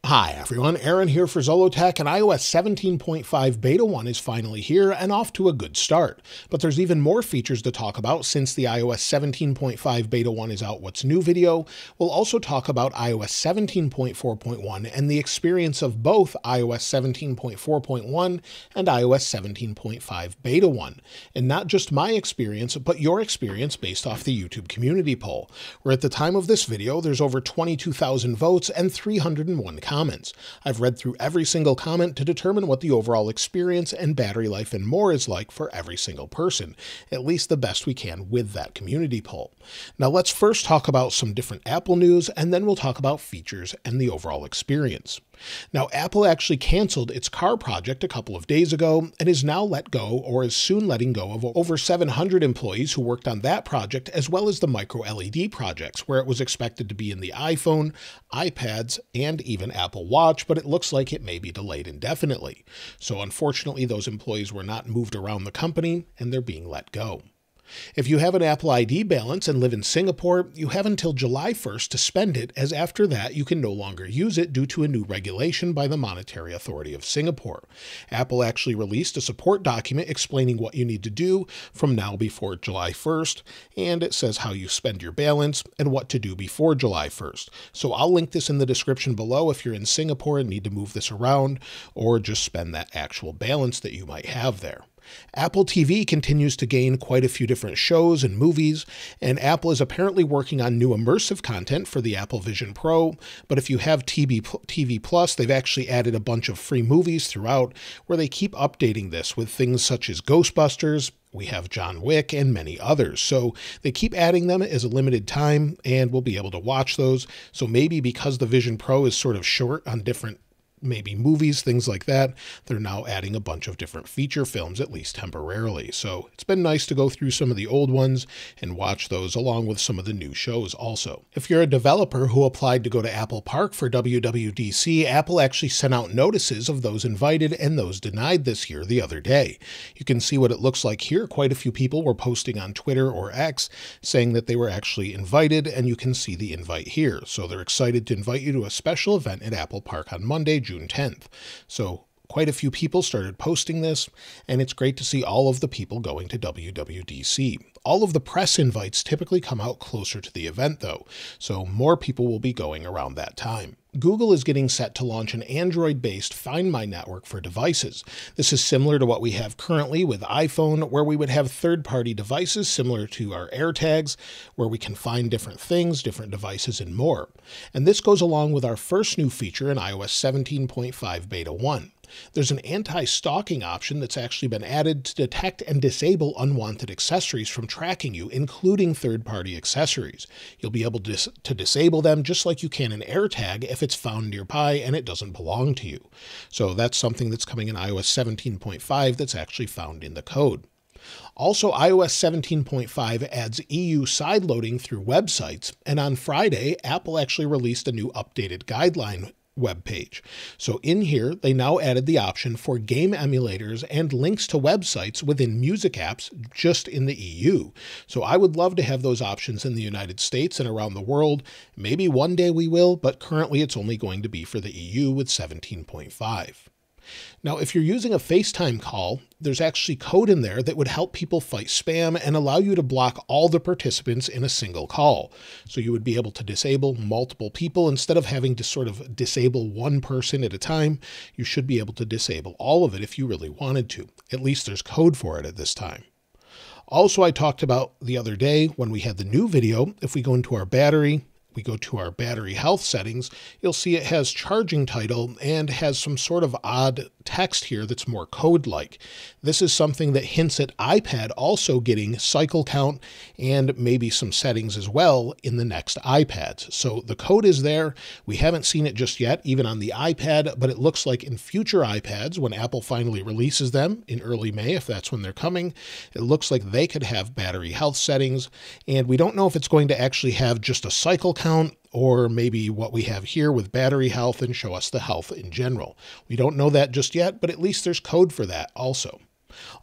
Hi everyone, Aaron here for Zollotech, and iOS 17.5 Beta 1 is finally here and off to a good start. But there's even more features to talk about since the iOS 17.5 Beta 1 is out what's new video. We'll also talk about iOS 17.4.1 and the experience of both iOS 17.4.1 and iOS 17.5 Beta 1. And not just my experience, but your experience based off the YouTube community poll, where at the time of this video there's over 22,000 votes and 301 comments. I've read through every single comment to determine what the overall experience and battery life and more is like for every single person, at least the best we can with that community poll. Now let's first talk about some different Apple news, and then we'll talk about features and the overall experience. Now, Apple actually canceled its car project a couple of days ago and is now let go, or is soon letting go, of over 700 employees who worked on that project, as well as the micro LED projects, where it was expected to be in the iPhone, iPads, and even Apple Watch, but it looks like it may be delayed indefinitely. So unfortunately, those employees were not moved around the company and they're being let go. If you have an Apple ID balance and live in Singapore, you have until July 1st to spend it, as after that you can no longer use it due to a new regulation by the Monetary Authority of Singapore. Apple actually released a support document explaining what you need to do from now before July 1st, and it says how you spend your balance and what to do before July 1st. So I'll link this in the description below if you're in Singapore and need to move this around, or just spend that actual balance that you might have there. Apple TV continues to gain quite a few different shows and movies, and Apple is apparently working on new immersive content for the Apple Vision Pro, but if you have TV Plus, they've actually added a bunch of free movies throughout where they keep updating this with things such as Ghostbusters, we have John Wick, and many others. So they keep adding them as a limited time, and we'll be able to watch those. So maybe because the Vision Pro is sort of short on different maybe movies, things like that, they're now adding a bunch of different feature films, at least temporarily. So it's been nice to go through some of the old ones and watch those along with some of the new shows also. If you're a developer who applied to go to Apple Park for WWDC, Apple actually sent out notices of those invited and those denied this year the other day. You can see what it looks like here. Quite a few people were posting on Twitter or X saying that they were actually invited, and you can see the invite here. So they're excited to invite you to a special event at Apple Park on Monday, June 10th. So quite a few people started posting this, and it's great to see all of the people going to WWDC. All of the press invites typically come out closer to the event though, so more people will be going around that time. Google is getting set to launch an Android-based Find My network for devices. This is similar to what we have currently with iPhone, where we would have third-party devices similar to our AirTags, where we can find different things, different devices, and more. And this goes along with our first new feature in iOS 17.5 Beta 1. There's an anti-stalking option that's actually been added to detect and disable unwanted accessories from tracking you, including third-party accessories. You'll be able to disable them just like you can an AirTag if it's found nearby and it doesn't belong to you. So that's something that's coming in iOS 17.5 that's actually found in the code. Also, iOS 17.5 adds EU sideloading through websites, and on Friday, Apple actually released a new updated guideline web page. So in here, they now added the option for game emulators and links to websites within music apps just in the EU. So I would love to have those options in the United States and around the world. Maybe one day we will, but currently it's only going to be for the EU with 17.5. Now, if you're using a FaceTime call, there's actually code in there that would help people fight spam and allow you to block all the participants in a single call. So you would be able to disable multiple people instead of having to sort of disable one person at a time. You should be able to disable all of it if you really wanted to. At least there's code for it at this time. Also, I talked about the other day when we had the new video, if we go into our battery, we go to our battery health settings, you'll see it has charging title and has some sort of odd text here that's more code-like. This is something that hints at iPad also getting cycle count and maybe some settings as well in the next iPads. So the code is there. We haven't seen it just yet, even on the iPad, but it looks like in future iPads, when Apple finally releases them in early May, if that's when they're coming, it looks like they could have battery health settings. And we don't know if it's going to actually have just a cycle count or maybe what we have here with battery health and show us the health in general. We don't know that just yet, but at least there's code for that also.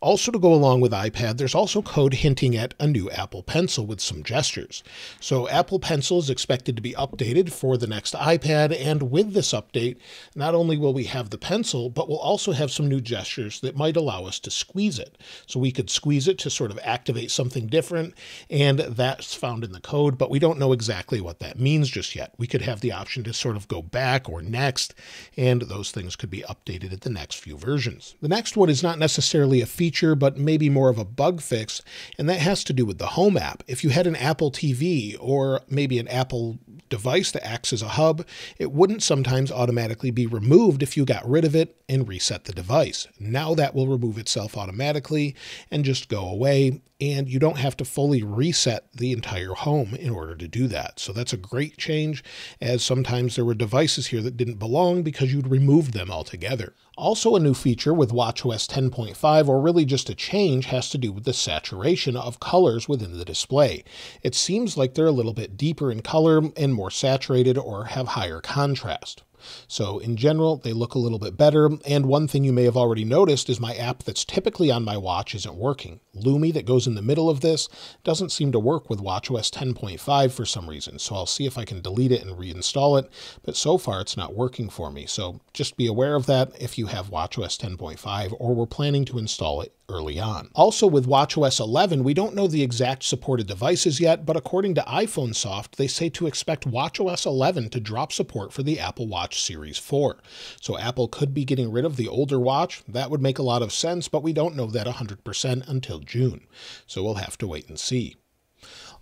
Also, to go along with iPad, there's also code hinting at a new Apple Pencil with some gestures. So Apple Pencil is expected to be updated for the next iPad, and with this update, not only will we have the pencil, but we'll also have some new gestures that might allow us to squeeze it. So we could squeeze it to sort of activate something different, and that's found in the code, but we don't know exactly what that means just yet. We could have the option to sort of go back or next, and those things could be updated at the next few versions. The next one is not necessarily a feature, but maybe more of a bug fix, and that has to do with the Home app. If you had an Apple TV or maybe an Apple device that acts as a hub, it wouldn't sometimes automatically be removed if you got rid of it and reset the device. Now that will remove itself automatically and just go away, and you don't have to fully reset the entire home in order to do that. So that's a great change, as sometimes there were devices here that didn't belong because you'd removed them altogether. Also, a new feature with watchOS 10.5, or really just a change, has to do with the saturation of colors within the display. It seems like they're a little bit deeper in color and more saturated or have higher contrast. So in general, they look a little bit better, and one thing you may have already noticed is my app that's typically on my watch isn't working. Lumi, that goes in the middle of this, doesn't seem to work with watchOS 10.5 for some reason, so I'll see if I can delete it and reinstall it, but so far it's not working for me. So just be aware of that if you have watchOS 10.5 or were planning to install it early on. Also, with watchOS 11, we don't know the exact supported devices yet, but according to iPhone Soft, they say to expect watchOS 11 to drop support for the Apple Watch Series 4. So Apple could be getting rid of the older watch. That would make a lot of sense, but we don't know that 100% until June. So we'll have to wait and see.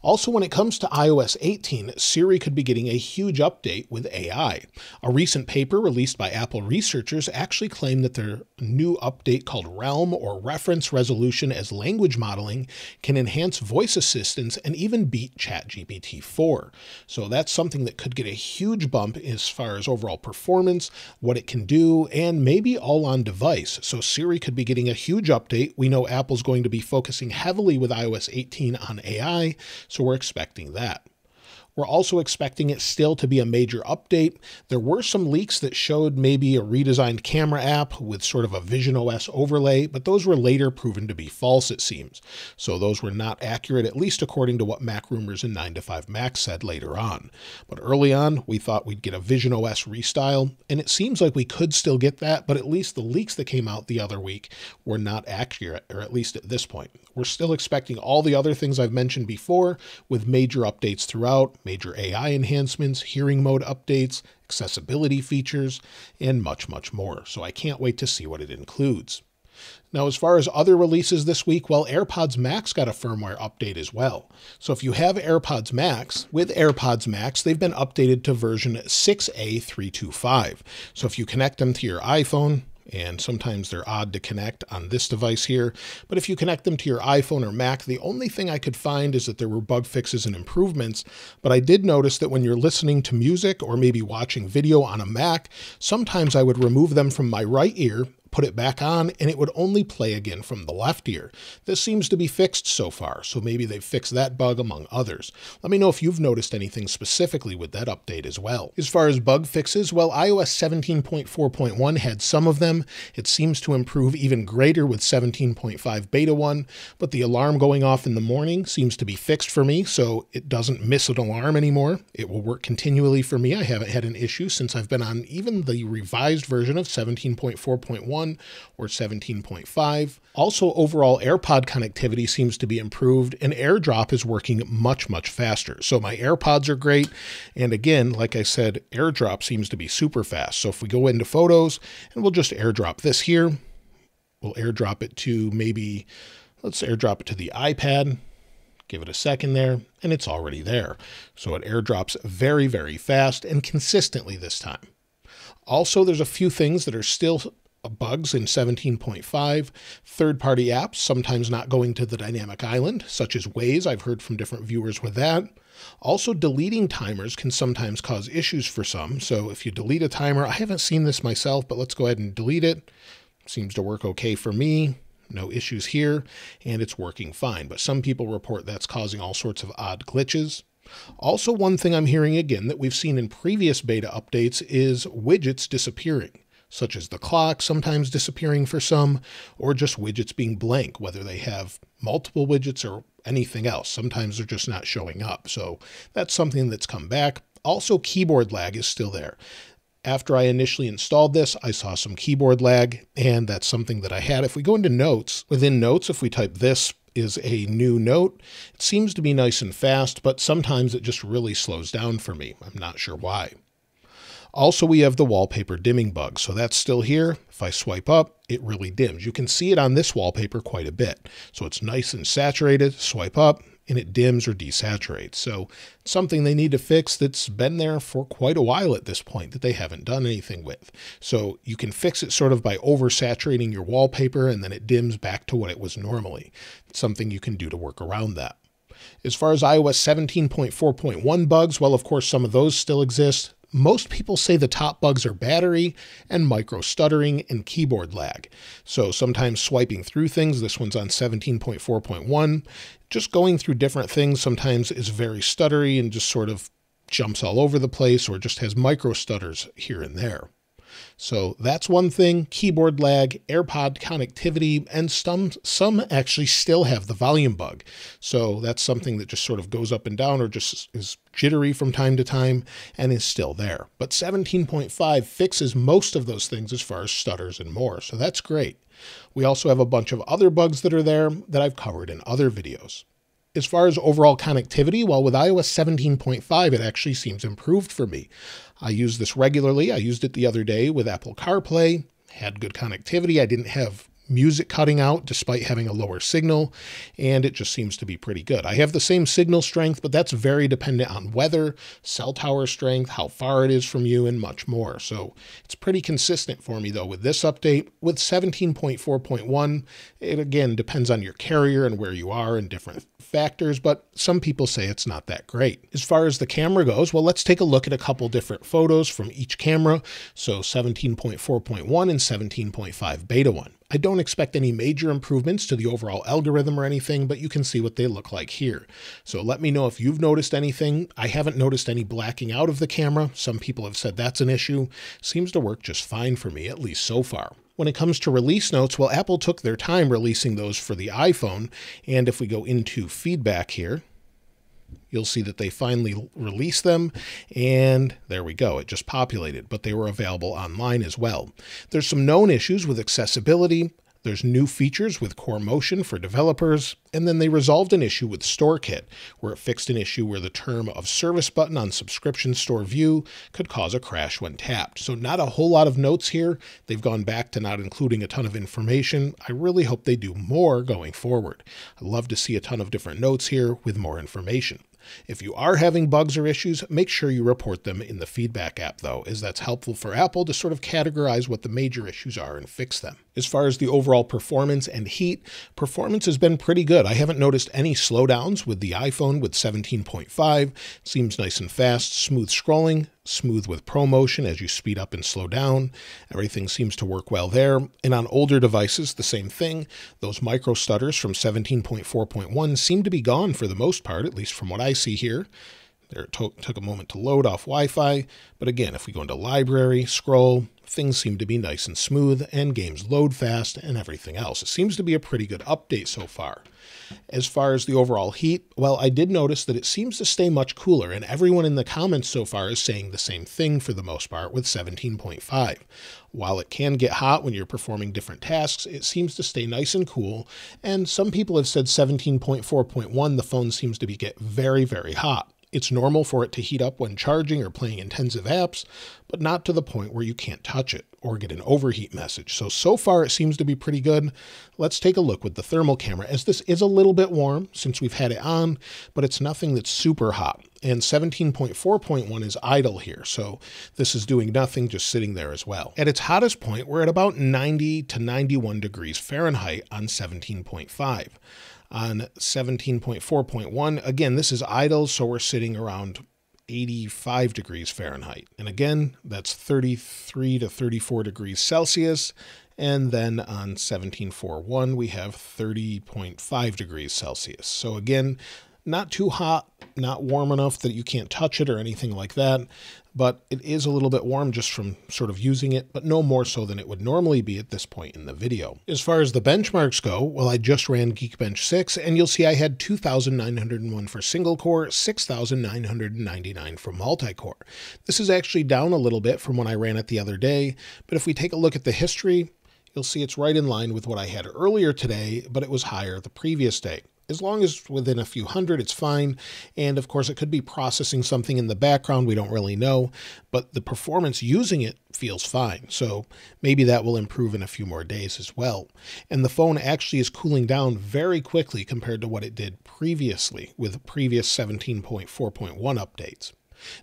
Also, when it comes to iOS 18, Siri could be getting a huge update with AI. A recent paper released by Apple researchers actually claimed that their new update called Realm, or Reference Resolution as Language Modeling, can enhance voice assistance and even beat ChatGPT 4. So that's something that could get a huge bump as far as overall performance, what it can do, and maybe all on device. So Siri could be getting a huge update. We know Apple's going to be focusing heavily with iOS 18 on AI, so we're expecting that. We're also expecting it still to be a major update. There were some leaks that showed maybe a redesigned camera app with sort of a visionOS overlay, but those were later proven to be false, it seems. So those were not accurate, at least according to what Mac Rumors and 9to5Mac said later on. But early on, we thought we'd get a visionOS restyle, and it seems like we could still get that, but at least the leaks that came out the other week were not accurate, or at least at this point. We're still expecting all the other things I've mentioned before, with major updates throughout, major AI enhancements, hearing mode updates, accessibility features, and much, much more. So I can't wait to see what it includes. Now, as far as other releases this week, well, AirPods Max got a firmware update as well. So if you have AirPods Max, with AirPods Max, they've been updated to version 6A325. So if you connect them to your iPhone, and sometimes they're odd to connect on this device here, but if you connect them to your iPhone or Mac, the only thing I could find is that there were bug fixes and improvements, but I did notice that when you're listening to music or maybe watching video on a Mac, sometimes I would remove them from my right ear, put it back on, and it would only play again from the left ear. This seems to be fixed so far, so maybe they've fixed that bug among others. Let me know if you've noticed anything specifically with that update as well. As far as bug fixes, well, iOS 17.4.1 had some of them. It seems to improve even greater with 17.5 Beta 1, but the alarm going off in the morning seems to be fixed for me, so it doesn't miss an alarm anymore. It will work continually for me. I haven't had an issue since I've been on even the revised version of 17.4.1 or 17.5. Also, overall AirPod connectivity seems to be improved, and AirDrop is working much, much faster. So my AirPods are great, and again, like I said, AirDrop seems to be super fast. So if we go into Photos, and we'll just AirDrop this here, we'll AirDrop it to maybe, let's AirDrop it to the iPad. Give it a second there, and it's already there. So it AirDrops very, very fast and consistently this time. Also, there's a few things that are still bugs in 17.5, third-party apps sometimes not going to the dynamic island, such as Waze. I've heard from different viewers with that. Also, deleting timers can sometimes cause issues for some. So if you delete a timer, I haven't seen this myself, but let's go ahead and delete it. Seems to work okay for me. No issues here, and it's working fine. But some people report that's causing all sorts of odd glitches. Also, one thing I'm hearing again that we've seen in previous beta updates is widgets disappearing. such as the clock sometimes disappearing for some, or just widgets being blank, whether they have multiple widgets or anything else. Sometimes they're just not showing up. So that's something that's come back. Also, keyboard lag is still there. After I initially installed this, I saw some keyboard lag, and that's something that I had. If we go into notes, within notes, if we type this is a new note, it seems to be nice and fast, but sometimes it just really slows down for me. I'm not sure why. Also, we have the wallpaper dimming bug. So that's still here. If I swipe up, it really dims. You can see it on this wallpaper quite a bit. So it's nice and saturated. Swipe up and it dims or desaturates. So it's something they need to fix that's been there for quite a while at this point that they haven't done anything with. So you can fix it sort of by oversaturating your wallpaper and then it dims back to what it was normally. It's something you can do to work around that. As far as iOS 17.4.1 bugs, well, of course, some of those still exist. Most people say the top bugs are battery and micro stuttering and keyboard lag. So sometimes swiping through things, this one's on 17.4.1, just going through different things sometimes is very stuttery and just sort of jumps all over the place or just has micro stutters here and there. So that's one thing. Keyboard lag, AirPod connectivity, and some actually still have the volume bug. So that's something that just sort of goes up and down or just is jittery from time to time and is still there. But 17.5 fixes most of those things as far as stutters and more. So that's great. We also have a bunch of other bugs that are there that I've covered in other videos. As far as overall connectivity, well, with iOS 17.5, it actually seems improved for me. I use this regularly. I used it the other day with Apple CarPlay, had good connectivity. I didn't have music cutting out despite having a lower signal, and it just seems to be pretty good. I have the same signal strength, but that's very dependent on weather, cell tower strength, how far it is from you, and much more. So it's pretty consistent for me, though, with this update. With 17.4.1, it again depends on your carrier and where you are and different factors, but some people say it's not that great. As far as the camera goes, well, let's take a look at a couple different photos from each camera. So 17.4.1 and 17.5 beta 1. I don't expect any major improvements to the overall algorithm or anything, but you can see what they look like here. So let me know if you've noticed anything. I haven't noticed any blacking out of the camera. Some people have said that's an issue. Seems to work just fine for me, at least so far. When it comes to release notes, well, Apple took their time releasing those for the iPhone. And if we go into feedback here, you'll see that they finally released them, and there we go. It just populated, but they were available online as well. There's some known issues with accessibility. There's new features with Core Motion for developers, and then they resolved an issue with StoreKit, where it fixed an issue where the term of service button on subscription store view could cause a crash when tapped. So not a whole lot of notes here. They've gone back to not including a ton of information. I really hope they do more going forward. I'd love to see a ton of different notes here with more information. If you are having bugs or issues, make sure you report them in the feedback app, though, as that's helpful for Apple to sort of categorize what the major issues are and fix them. As far as the overall performance and heat, performance has been pretty good. I haven't noticed any slowdowns with the iPhone with 17.5. It seems nice and fast, smooth scrolling, smooth with ProMotion as you speed up and slow down. Everything seems to work well there. And on older devices, the same thing. Those micro stutters from 17.4.1 seem to be gone for the most part, at least from what I see here. There it took a moment to load off Wi-Fi, but again, if we go into library, scroll, things seem to be nice and smooth, and games load fast, and everything else. It seems to be a pretty good update so far. As far as the overall heat, well, I did notice that it seems to stay much cooler, and everyone in the comments so far is saying the same thing for the most part with 17.5. While it can get hot when you're performing different tasks, it seems to stay nice and cool, and some people have said 17.4.1, the phone seems to get very, very hot. It's normal for it to heat up when charging or playing intensive apps, but not to the point where you can't touch it or get an overheat message. So far it seems to be pretty good. Let's take a look with the thermal camera, as this is a little bit warm since we've had it on, but it's nothing that's super hot. And 17.4.1 is idle here, so this is doing nothing, just sitting there as well. At its hottest point, we're at about 90 to 91 degrees Fahrenheit on 17.5. On 17.4.1, again, this is idle, so we're sitting around 85 degrees Fahrenheit. And again, that's 33 to 34 degrees Celsius. And then on 17.4.1, we have 30.5 degrees Celsius. So again, Not too hot, not warm enough that you can't touch it or anything like that, but it is a little bit warm just from sort of using it, but no more so than it would normally be at this point in the video. As far as the benchmarks go, well, I just ran Geekbench 6, and you'll see I had 2,901 for single core, 6,999 for multi-core. This is actually down a little bit from when I ran it the other day, but if we take a look at the history, you'll see it's right in line with what I had earlier today, but it was higher the previous day. As long as within a few hundred, it's fine. And of course, it could be processing something in the background. We don't really know, but the performance using it feels fine. So maybe that will improve in a few more days as well. And the phone actually is cooling down very quickly compared to what it did previously with previous 17.4.1 updates.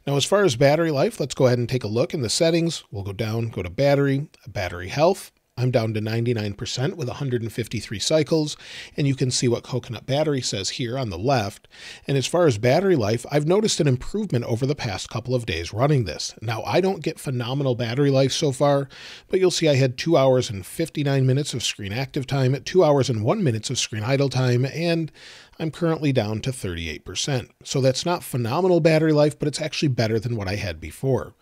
Now, as far as battery life, let's go ahead and take a look in the settings. We'll go down, go to battery health. I'm down to 99% with 153 cycles, and you can see what Coconut Battery says here on the left. And as far as battery life, I've noticed an improvement over the past couple of days running this. Now, I don't get phenomenal battery life so far, but you'll see I had 2 hours and 59 minutes of screen active time, 2 hours and 1 minute of screen idle time, and I'm currently down to 38%. So that's not phenomenal battery life, but it's actually better than what I had before.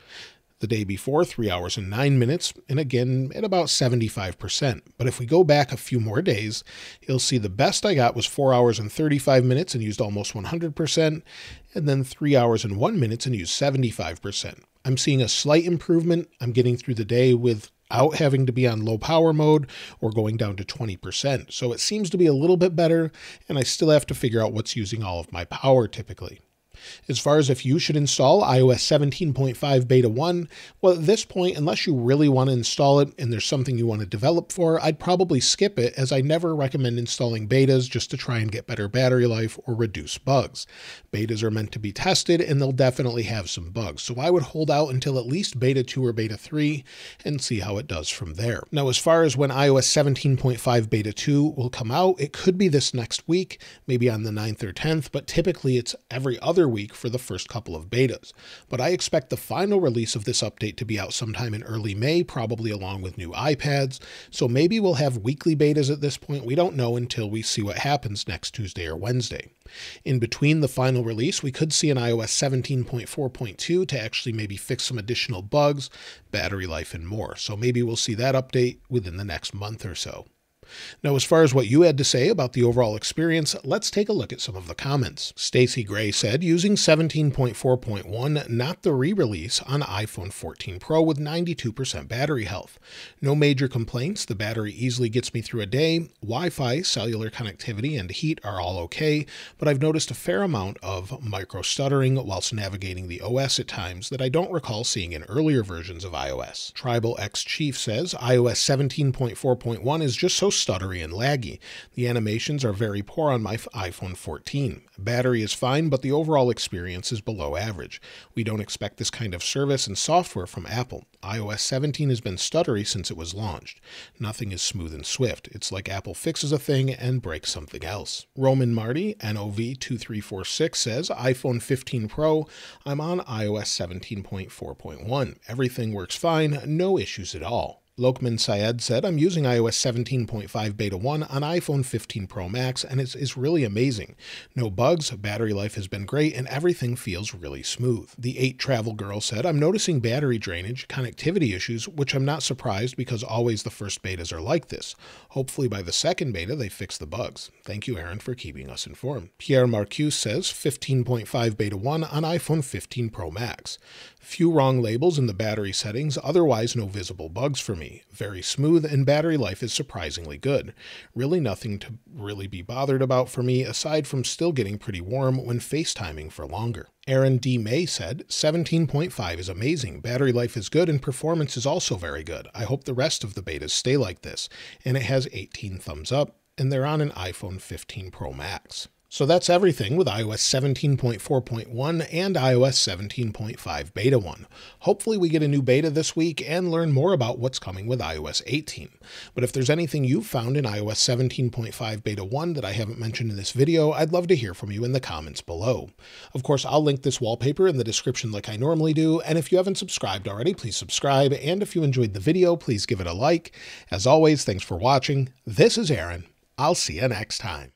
The day before, 3 hours and 9 minutes, and again at about 75%. But if we go back a few more days, you'll see the best I got was 4 hours and 35 minutes and used almost 100%, and then 3 hours and 1 minute and used 75%. I'm seeing a slight improvement. I'm getting through the day without having to be on low power mode or going down to 20%. So it seems to be a little bit better, and I still have to figure out what's using all of my power typically. As far as if you should install iOS 17.5 Beta 1, well, at this point, unless you really want to install it and there's something you want to develop for, I'd probably skip it, as I never recommend installing betas just to try and get better battery life or reduce bugs. Betas are meant to be tested, and they'll definitely have some bugs, so I would hold out until at least Beta 2 or Beta 3 and see how it does from there. Now, as far as when iOS 17.5 Beta 2 will come out, it could be this next week, maybe on the 9th or 10th, but typically it's every other week for the first couple of betas. But I expect the final release of this update to be out sometime in early May, probably along with new iPads. So maybe we'll have weekly betas at this point. We don't know until we see what happens next Tuesday or Wednesday. In between the final release, we could see an iOS 17.4.2 to actually maybe fix some additional bugs, battery life, and more. So maybe we'll see that update within the next month or so. Now, as far as what you had to say about the overall experience, let's take a look at some of the comments. Stacy Gray said, using 17.4.1, not the re-release, on iPhone 14 Pro with 92% battery health. No major complaints, the battery easily gets me through a day. Wi-Fi, cellular connectivity, and heat are all okay, but I've noticed a fair amount of micro-stuttering whilst navigating the OS at times that I don't recall seeing in earlier versions of iOS. Tribal X Chief says, iOS 17.4.1 is just so stuttery and laggy. The animations are very poor on my iPhone 14. Battery is fine, but the overall experience is below average. We don't expect this kind of service and software from Apple. iOS 17 has been stuttery since it was launched. Nothing is smooth and swift. It's like Apple fixes a thing and breaks something else. Roman Marty, NOV2346, says, iPhone 15 Pro, I'm on iOS 17.4.1. Everything works fine, no issues at all. Lokman Syed said, I'm using iOS 17.5 Beta 1 on iPhone 15 Pro Max, and it's really amazing. No bugs, battery life has been great, and everything feels really smooth. The 8 Travel Girl said, I'm noticing battery drainage, connectivity issues, which I'm not surprised because always the first betas are like this. Hopefully by the second beta they fix the bugs. Thank you, Aaron, for keeping us informed. Pierre Marcuse says, 15.5 Beta 1 on iPhone 15 Pro Max. Few wrong labels in the battery settings, otherwise no visible bugs for me. Very smooth, and battery life is surprisingly good. Really nothing to really be bothered about for me, aside from still getting pretty warm when FaceTiming for longer. Aaron D. May said, 17.5 is amazing, battery life is good, and performance is also very good. I hope the rest of the betas stay like this. And it has 18 thumbs up, and they're on an iPhone 15 Pro Max. So that's everything with iOS 17.4.1 and iOS 17.5 Beta 1. Hopefully we get a new beta this week and learn more about what's coming with iOS 18. But if there's anything you've found in iOS 17.5 Beta 1 that I haven't mentioned in this video, I'd love to hear from you in the comments below. Of course, I'll link this wallpaper in the description like I normally do, and if you haven't subscribed already, please subscribe, and if you enjoyed the video, please give it a like. As always, thanks for watching. This is Aaron. I'll see you next time.